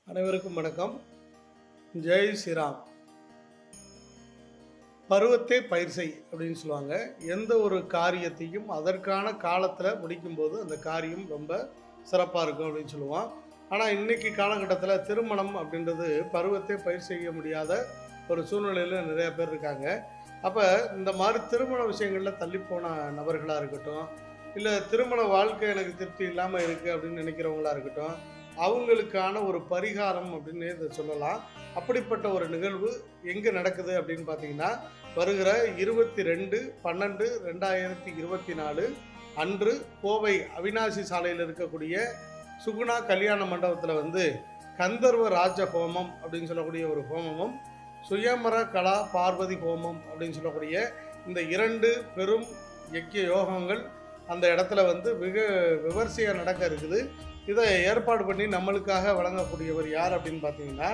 அனைவருக்கும் வணக்கம். ஜெய் ஸ்ரீராம். பருவத்தே பயிர் செய் அப்படின்னு சொல்லுவாங்க. எந்த ஒரு காரியத்தையும் அதற்கான காலத்தில் முடிக்கும்போது அந்த காரியம் ரொம்ப சிறப்பாக இருக்கும் அப்படின்னு சொல்லுவோம். ஆனால் இன்றைக்கி காலகட்டத்தில் திருமணம் அப்படின்றது பருவத்தே பயிர் செய்ய முடியாத ஒரு சூழ்நிலையில் நிறையா பேர் இருக்காங்க. அப்போ இந்த மாதிரி திருமண விஷயங்களில் தள்ளிப்போன நபர்களாக இருக்கட்டும், இல்லை திருமண வாழ்க்கை எனக்கு திருப்தி இல்லாமல் இருக்குது அப்படின்னு நினைக்கிறவங்களா இருக்கட்டும், அவங்களுக்கான ஒரு பரிகாரம் அப்படின்னு இதை சொல்லலாம். அப்படிப்பட்ட ஒரு நிகழ்வு எங்கே நடக்குது அப்படின்னு பார்த்தீங்கன்னா, வருகிற 22/12/2024 அன்று கோவை அவினாசி சாலையில் இருக்கக்கூடிய சுகுணா கல்யாண மண்டபத்தில் கந்தர்வ ராஜ ஹோமம் அப்படின்னு சொல்லக்கூடிய ஒரு ஹோமமும், சுயமர கலா பார்வதி ஹோமம் அப்படின்னு சொல்லக்கூடிய இந்த 2 பெரும் யக்கிய யோகங்கள் அந்த இடத்துல மிக விமர்சையாக நடக்க இருக்குது. இதை ஏற்பாடு பண்ணி நம்மளுக்காக வழங்கக்கூடியவர் யார் அப்படின்னு பார்த்தீங்கன்னா,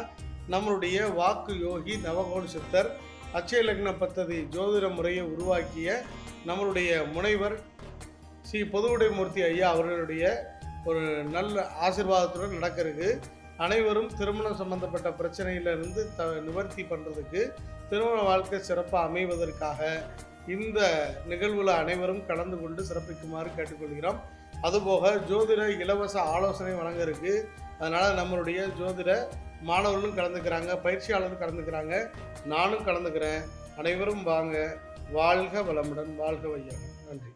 நம்மளுடைய வாக்கு யோகி நவகோண சித்தர், அட்சய லக்ன பத்ததி ஜோதிட முறையை உருவாக்கிய நம்மளுடைய முனைவர் ஸ்ரீ பொதுவுடைமூர்த்தி ஐயா அவர்களுடைய ஒரு நல்ல ஆசீர்வாதத்துடன் நடக்கிறதுக்கு, அனைவரும் திருமணம் சம்பந்தப்பட்ட பிரச்சனையிலிருந்து நிவர்த்தி பண்ணுறதுக்கு, திருமண வாழ்க்கை சிறப்பாக அமைவதற்காக இந்த நிகழ்வில் அனைவரும் கலந்து கொண்டு சிறப்பிக்குமாறு கேட்டுக்கொள்கிறோம். அதுபோக ஜோதிட இலவச ஆலோசனை வழங்க இருக்குது. அதனால் நம்மளுடைய ஜோதிட மாணவர்களும் கலந்துக்கிறாங்க, பயிற்சியாளரும் கலந்துக்கிறாங்க, நானும் கலந்துக்கிறேன். அனைவரும் வாங்க. வாழ்க வளமுடன், வாழ்க வையகம். நன்றி.